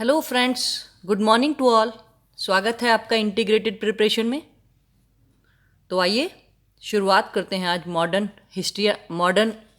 Hello friends, good morning to all. स्वागत है आपका इंटीग्रेटेड प्रिपरेशन में। तो आइए शुरुआत करते हैं आज modern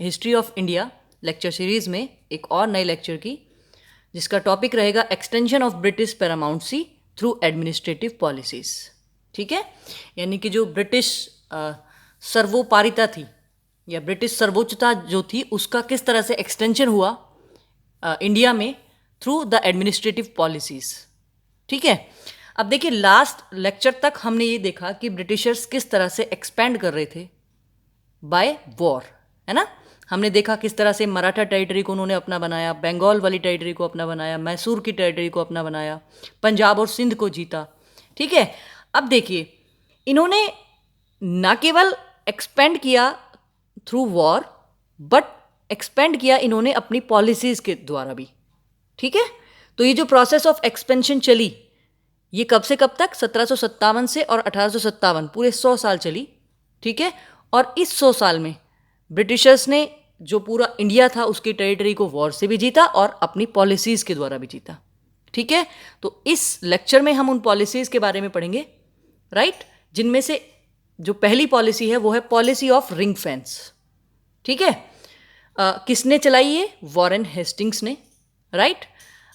history of India lecture series में एक और नए लेक्चर की, जिसका टॉपिक रहेगा extension of British paramountcy through administrative policies. ठीक है, यानी कि जो ब्रिटिश सर्वोपारिता थी या ब्रिटिश सर्वोच्चता जो थी उसका किस तरह से एक्सटेंशन हुआ इंडिया में थ्रू द एडमिनिस्ट्रेटिव पॉलिसीज़। ठीक है, अब देखिए लास्ट लेक्चर तक हमने ये देखा कि ब्रिटिशर्स किस तरह से एक्सपैंड कर रहे थे बाय वॉर, है ना। हमने देखा किस तरह से मराठा टेरिटरी को उन्होंने अपना बनाया, बंगाल वाली टेरिटरी को अपना बनाया, मैसूर की टेरिटरी को अपना बनाया, पंजाब और सिंध को जीता। ठीक है, अब देखिए इन्होंने ना केवल एक्सपेंड किया थ्रू वॉर बट एक्सपेंड किया इन्होंने अपनी पॉलिसीज़ के द्वारा भी। ठीक है, तो ये जो प्रोसेस ऑफ एक्सपेंशन चली ये कब से कब तक, 1757 से और 1857, पूरे 100 साल चली। ठीक है, और इस 100 साल में ब्रिटिशर्स ने जो पूरा इंडिया था उसकी टेरिटरी को वॉर से भी जीता और अपनी पॉलिसीज़ के द्वारा भी जीता। ठीक है, तो इस लेक्चर में हम उन पॉलिसीज़ के बारे में पढ़ेंगे, राइट, जिनमें से जो पहली पॉलिसी है वो है पॉलिसी ऑफ रिंग फेंस। ठीक है, किसने चलाई ये? वॉरेन हेस्टिंग्स ने, राइट।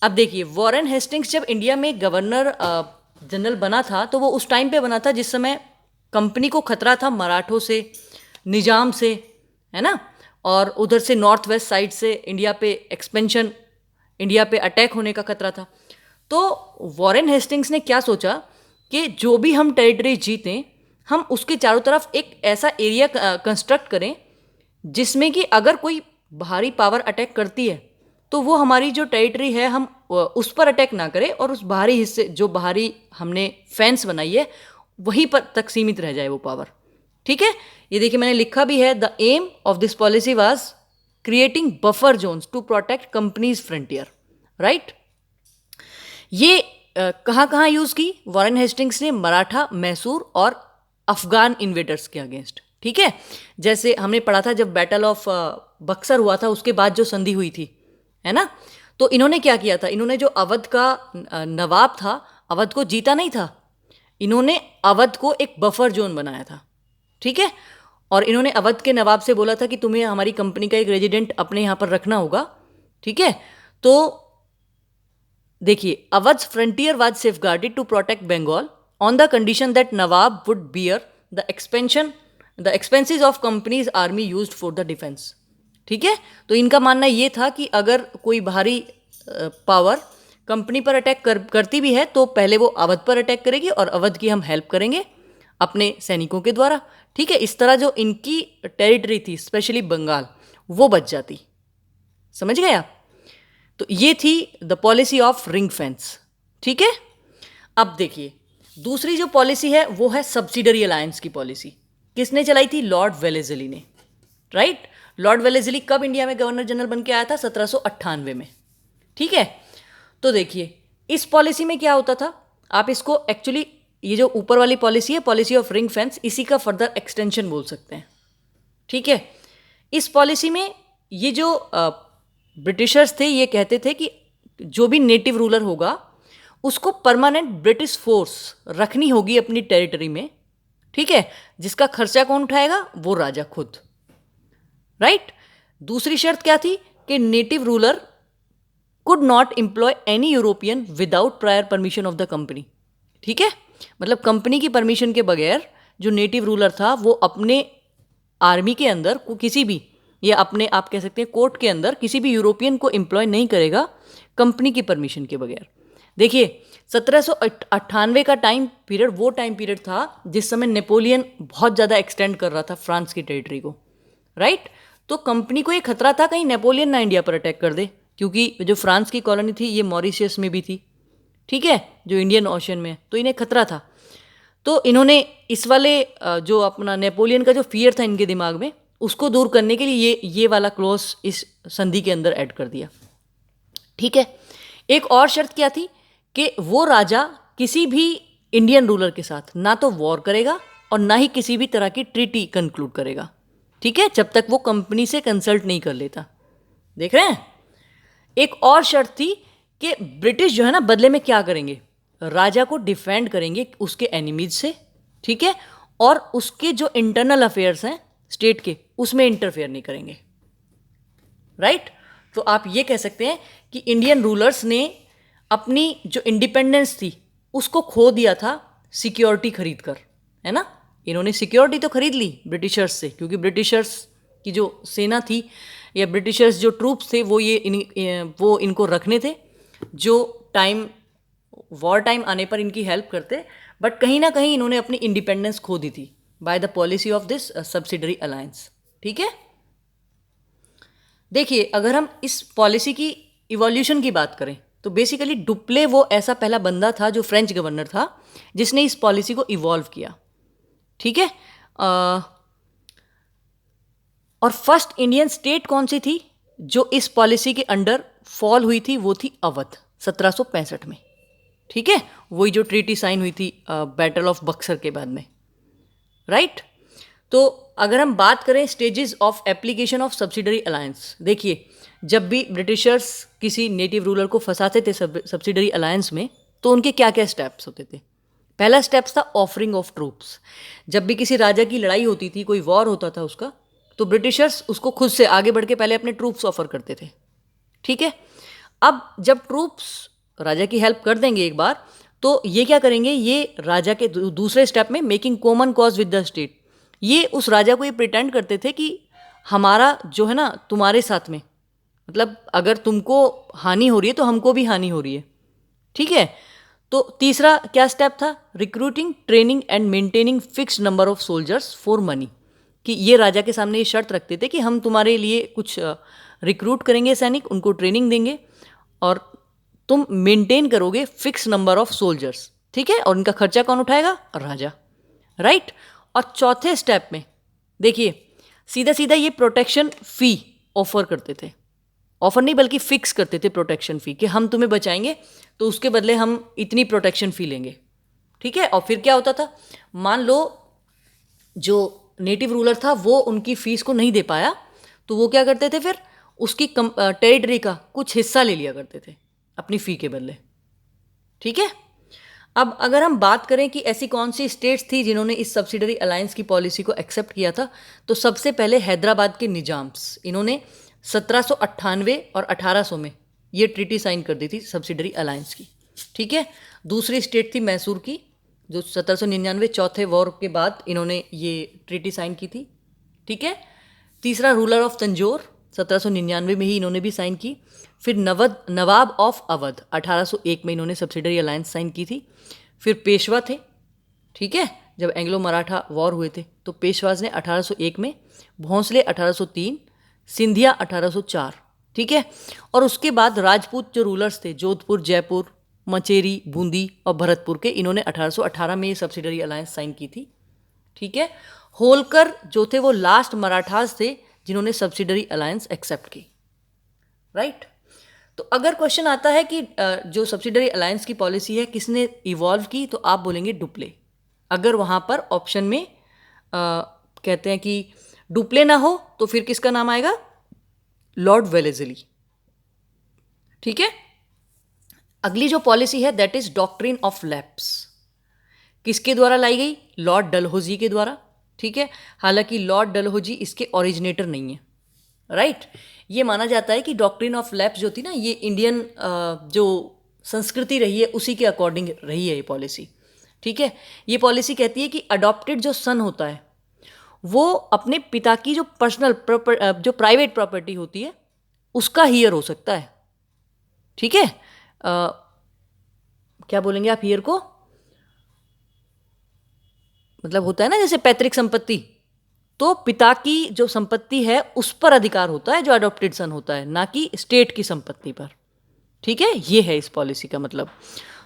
अब देखिए वॉरेन हेस्टिंग्स जब इंडिया में गवर्नर जनरल बना था तो वो उस टाइम पे बना था जिस समय कंपनी को खतरा था मराठों से, निजाम से, है ना, और उधर से नॉर्थ वेस्ट साइड से इंडिया पे एक्सपेंशन, इंडिया पे अटैक होने का खतरा था। तो वॉरेन हेस्टिंग्स ने क्या सोचा कि जो भी हम टेरिटरी जीतें हम उसके चारों तरफ एक ऐसा एरिया कंस्ट्रक्ट करें जिसमें कि अगर कोई बाहरी पावर अटैक करती है तो वो हमारी जो टेरिटरी है हम उस पर अटैक ना करें और उस बाहरी हिस्से जो बाहरी हमने फेंस बनाई है वहीं पर तक सीमित रह जाए वो पावर। ठीक है, ये देखिए मैंने लिखा भी है, the aim of this policy was creating buffer zones to protect companies frontier, right. ये कहाँ कहाँ यूज़ की वॉरेन हेस्टिंग्स ने? मराठा, मैसूर और अफगान इन्वेडर्स के अगेंस्ट। ठीक है, जैसे हमने पढ़ा था जब बैटल ऑफ बक्सर हुआ था उसके बाद जो संधि हुई थी, है ना, तो इन्होंने क्या किया था, इन्होंने जो अवध का नवाब था, अवध को जीता नहीं था, इन्होंने अवध को एक बफर जोन बनाया था। ठीक है, और इन्होंने अवध के नवाब से बोला था कि तुम्हें हमारी कंपनी का एक रेजिडेंट अपने यहाँ पर रखना होगा। ठीक है, तो देखिए Awadh frontier was safeguarded to protect Bengal on the condition that Nawab would bear the expenses of companies army used for the defence. ठीक है, तो इनका मानना ये था कि अगर कोई बाहरी पावर कंपनी पर अटैक करती भी है तो पहले वो अवध पर अटैक करेगी और अवध की हम हेल्प करेंगे अपने सैनिकों के द्वारा। ठीक है, इस तरह जो इनकी टेरिटरी थी स्पेशली बंगाल वो बच जाती। समझ गए आप? तो ये थी the policy of ring fence. ठीक है, अब देखिए दूसरी जो पॉलिसी है वो है सब्सिडरी अलायंस की पॉलिसी। किसने चलाई थी? लॉर्ड वेलेस्ली ने, राइट। लॉर्ड वेलेस्ली कब इंडिया में गवर्नर जनरल बन के आया था? 1798 में। ठीक है, तो देखिए इस पॉलिसी में क्या होता था, आप इसको एक्चुअली ये जो ऊपर वाली पॉलिसी है पॉलिसी ऑफ रिंग फेंस, इसी का फर्दर एक्सटेंशन बोल सकते हैं। ठीक है, इस पॉलिसी में ये जो ब्रिटिशर्स थे ये कहते थे कि जो भी नेटिव रूलर होगा उसको परमानेंट ब्रिटिश फोर्स रखनी होगी अपनी टेरिटरी में। ठीक है, जिसका खर्चा कौन उठाएगा? वो राजा खुद, राइट। दूसरी शर्त क्या थी कि native ruler could not employ any European without prior permission of the company. ठीक है, मतलब कंपनी की परमिशन के बगैर जो नेटिव रूलर था वो अपने आर्मी के अंदर को किसी भी, या अपने आप कह सकते हैं कोर्ट के अंदर किसी भी यूरोपियन को एम्प्लॉय नहीं करेगा कंपनी की परमिशन के बगैर। देखिए 1798 का टाइम पीरियड वो टाइम पीरियड था जिस समय नेपोलियन बहुत ज़्यादा एक्सटेंड कर रहा था फ्रांस की टेरिटरी को, राइट। तो कंपनी को ये खतरा था कहीं नेपोलियन ना इंडिया पर अटैक कर दे, क्योंकि जो फ्रांस की कॉलोनी थी ये मॉरिशियस में भी थी। ठीक है, जो इंडियन ओशन में, तो इन्हें खतरा था। तो इन्होंने इस वाले जो अपना नेपोलियन का जो फियर था इनके दिमाग में उसको दूर करने के लिए ये वाला क्लॉज इस संधि के अंदर ऐड कर दिया। ठीक है, एक और शर्त क्या थी कि वो राजा किसी भी इंडियन रूलर के साथ ना तो वॉर करेगा और ना ही किसी भी तरह की ट्रीटी कंक्लूड करेगा। ठीक है, जब तक वो कंपनी से कंसल्ट नहीं कर लेता। देख रहे हैं, एक और शर्त थी कि ब्रिटिश जो है ना बदले में क्या करेंगे, राजा को डिफेंड करेंगे उसके एनिमीज से, ठीक है, और उसके जो इंटरनल अफेयर्स हैं स्टेट के उसमें इंटरफेयर नहीं करेंगे, राइट। तो आप ये कह सकते हैं कि इंडियन रूलर्स ने अपनी जो इंडिपेंडेंस थी उसको खो दिया था सिक्योरिटी खरीद कर, है ना। इन्होंने सिक्योरिटी तो खरीद ली ब्रिटिशर्स से, क्योंकि ब्रिटिशर्स की जो सेना थी या ब्रिटिशर्स जो ट्रूप्स थे वो वो इनको रखने थे जो टाइम वॉर टाइम आने पर इनकी हेल्प करते, बट कहीं ना कहीं इन्होंने अपनी इंडिपेंडेंस खो दी थी by the policy of this subsidiary alliance, ठीक है। देखिए, अगर हम इस पॉलिसी की इवोल्यूशन की बात करें तो बेसिकली डुप्ले वो ऐसा पहला बंदा था जो फ्रेंच गवर्नर था जिसने इस पॉलिसी को इवॉल्व किया, ठीक है। और फर्स्ट इंडियन स्टेट कौन सी थी जो इस पॉलिसी के अंडर फॉल हुई थी, वो थी अवध 1765 में, ठीक है। वही जो ट्रीटी साइन हुई थी बैटल ऑफ बक्सर के बाद में, राइट। तो अगर हम बात करें stages of application of subsidiary alliance, देखिए जब भी ब्रिटिशर्स किसी नेटिव रूलर को फंसाते थे सब्सिडरी अलायंस में तो उनके क्या क्या स्टेप्स होते थे। पहला स्टेप्स था ऑफरिंग ऑफ ट्रूप्स। जब भी किसी राजा की लड़ाई होती थी, कोई वॉर होता था उसका, तो ब्रिटिशर्स उसको खुद से आगे बढ़ के पहले अपने ट्रूप्स ऑफर करते थे, ठीक है। अब जब ट्रूप्स राजा की हेल्प कर देंगे एक बार, तो ये क्या करेंगे, ये राजा के दूसरे स्टेप में making common cause with the state, ये उस राजा को ये प्रिटेंड करते थे कि हमारा जो है ना तुम्हारे साथ में, मतलब अगर तुमको हानि हो रही है तो हमको भी हानि हो रही है, ठीक है। तो तीसरा क्या स्टेप था, recruiting training and maintaining fixed number of soldiers for money, कि ये राजा के सामने ये शर्त रखते थे कि हम तुम्हारे लिए कुछ रिक्रूट करेंगे सैनिक, उनको ट्रेनिंग देंगे और तुम मेंटेन करोगे फिक्स नंबर ऑफ सोल्जर्स, ठीक है, और इनका खर्चा कौन उठाएगा, राजा, राइट। और चौथे स्टेप में देखिए सीधा सीधा ये प्रोटेक्शन फी ऑफर करते थे, ऑफर नहीं बल्कि फिक्स करते थे प्रोटेक्शन फी, कि हम तुम्हें बचाएंगे तो उसके बदले हम इतनी प्रोटेक्शन फी लेंगे, ठीक है। और फिर क्या होता था, मान लो जो नेटिव रूलर था वो उनकी फीस को नहीं दे पाया, तो वो क्या करते थे, फिर उसकी टेरिटरी का कुछ हिस्सा ले लिया करते थे अपनी फ़ी के बदले, ठीक है। अब अगर हम बात करें कि ऐसी कौन सी स्टेट्स थी जिन्होंने इस सब्सिडरी अलायंस की पॉलिसी को एक्सेप्ट किया था, तो सबसे पहले हैदराबाद के निजाम्स, इन्होंने 1798 और 1800 में ये ट्रीटी साइन कर दी थी सब्सिडरी अलायंस की, ठीक है। दूसरी स्टेट थी मैसूर की, जो 1799 चौथे वॉर के बाद इन्होंने ये ट्रीटी साइन की थी, ठीक है। तीसरा रूलर ऑफ तंजौर 1799 में ही इन्होंने भी साइन की। फिर नवाब ऑफ अवध 1801 में इन्होंने सब्सिडरी अलायंस साइन की थी। फिर पेशवा थे, ठीक है, जब एंग्लो मराठा वॉर हुए थे तो पेशवाज ने 1801 में, भोंसले 1803, सिंधिया 1804, ठीक है। और उसके बाद राजपूत जो रूलर्स थे जोधपुर, जयपुर, मचेरी, बूंदी और भरतपुर के, इन्होंने 1818 में ये सब्सिडरी अलायंस साइन की थी, ठीक है। होलकर जो थे वो लास्ट मराठास थे जिन्होंने सब्सिडरी अलायंस एक्सेप्ट की, राइट। तो अगर क्वेश्चन आता है कि जो सब्सिडरी अलायंस की पॉलिसी है किसने इवॉल्व की, तो आप बोलेंगे डुप्ले। अगर वहाँ पर ऑप्शन में कहते हैं कि डुप्ले ना हो तो फिर किसका नाम आएगा, लॉर्ड वेलेस्ली, ठीक है। अगली जो पॉलिसी है that is doctrine of lapse, किसके द्वारा लाई गई, लॉर्ड डलहौजी के द्वारा, ठीक है। हालांकि लॉर्ड डलहौजी इसके ओरिजिनेटर नहीं है, राइट। ये माना जाता है कि डॉक्ट्रिन ऑफ लैप्स जो थी ना, ये इंडियन जो संस्कृति रही है उसी के अकॉर्डिंग रही है ये पॉलिसी, ठीक है। ये पॉलिसी कहती है कि अडॉप्टेड जो सन होता है वो अपने पिता की जो पर्सनल जो प्राइवेट प्रॉपर्टी होती है उसका हीयर हो सकता है, ठीक है। क्या बोलेंगे आप हीयर को, मतलब होता है ना जैसे पैतृक संपत्ति, तो पिता की जो संपत्ति है उस पर अधिकार होता है जो अडॉप्टेड सन होता है, ना कि स्टेट की संपत्ति पर, ठीक है। ये है इस पॉलिसी का मतलब।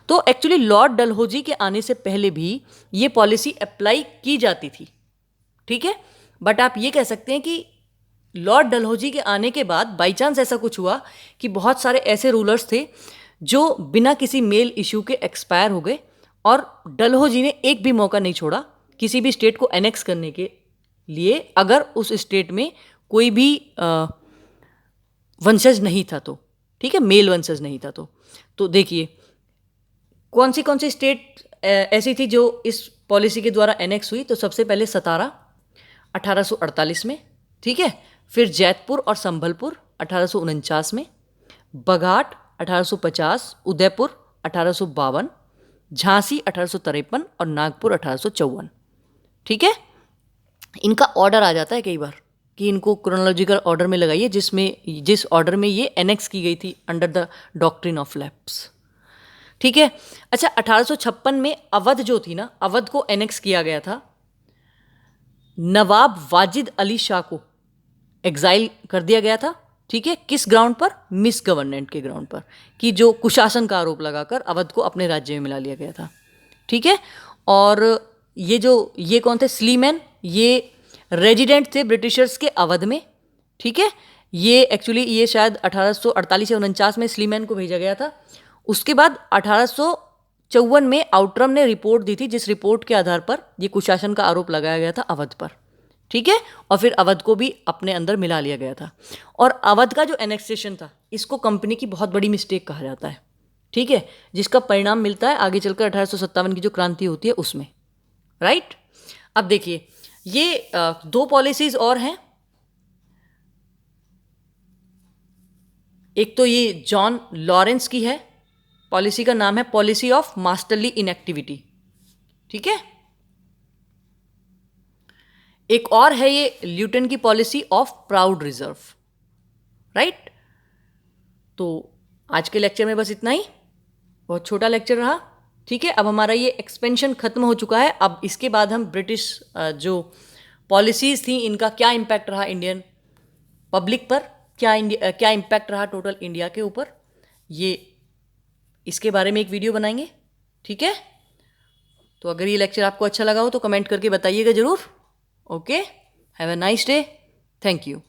तो एक्चुअली लॉर्ड डलहौजी के आने से पहले भी ये पॉलिसी अप्लाई की जाती थी, ठीक है। बट आप ये कह सकते हैं कि लॉर्ड डलहौजी के आने के बाद बाई चांस ऐसा कुछ हुआ कि बहुत सारे ऐसे रूलर्स थे जो बिना किसी मेल इशू के एक्सपायर हो गए, और डलहौजी ने एक भी मौका नहीं छोड़ा किसी भी स्टेट को एनेक्स करने के लिए, अगर उस स्टेट में कोई भी वंशज नहीं था तो, ठीक है, मेल वंशज नहीं था तो। तो देखिए कौन सी स्टेट ऐसी थी जो इस पॉलिसी के द्वारा एनेक्स हुई। तो सबसे पहले सतारा 1848 में, ठीक है। फिर जैतपुर और संभलपुर 1849 में, बघाट 1850, उदयपुर 1852, झांसी 1853 और नागपुर 1854, ठीक है। इनका ऑर्डर आ जाता है कई बार कि इनको क्रोनोलॉजिकल ऑर्डर में लगाइए जिस ऑर्डर में ये एनेक्स की गई थी under the doctrine of lapse, ठीक है। अच्छा 1856 में अवध जो थी ना, अवध को एनेक्स किया गया था। नवाब वाजिद अली शाह को एग्जाइल कर दिया गया था, ठीक है। किस ग्राउंड पर? मिस गवर्नेंट के ग्राउंड पर, कि जो कुशासन का आरोप लगाकर अवध को अपने राज्य में मिला लिया गया था, ठीक है। और ये कौन थे? स्लीमैन, ये रेजिडेंट थे ब्रिटिशर्स के अवध में, ठीक है। ये शायद 1848 या 49 में स्लीमैन को भेजा गया था। उसके बाद 1854 में आउटरम ने रिपोर्ट दी थी, जिस रिपोर्ट के आधार पर ये कुशासन का आरोप लगाया गया था अवध पर, ठीक है। और फिर अवध को भी अपने अंदर मिला लिया गया था। और अवध का जो एनेक्सेशन था, इसको कंपनी की बहुत बड़ी मिस्टेक कहा जाता है, ठीक है, जिसका परिणाम मिलता है आगे चलकर 1857 की जो क्रांति होती है उसमें, राइट। अब देखिए ये दो पॉलिसीज और हैं। एक तो ये जॉन लॉरेंस की है, पॉलिसी का नाम है पॉलिसी ऑफ मास्टरली इनएक्टिविटी, ठीक है। एक और है ये ल्यूटन की policy of proud reserve, right. तो आज के लेक्चर में बस इतना ही, बहुत छोटा लेक्चर रहा, ठीक है। अब हमारा ये एक्सपेंशन खत्म हो चुका है। अब इसके बाद हम ब्रिटिश जो पॉलिसीज थी इनका क्या इम्पैक्ट रहा इंडियन पब्लिक पर, क्या इम्पैक्ट रहा टोटल इंडिया के ऊपर, ये इसके बारे में एक वीडियो बनाएंगे, ठीक है। तो अगर ये लेक्चर आपको अच्छा लगा हो तो कमेंट करके बताइएगा ज़रूर। Okay, have a nice day, thank you.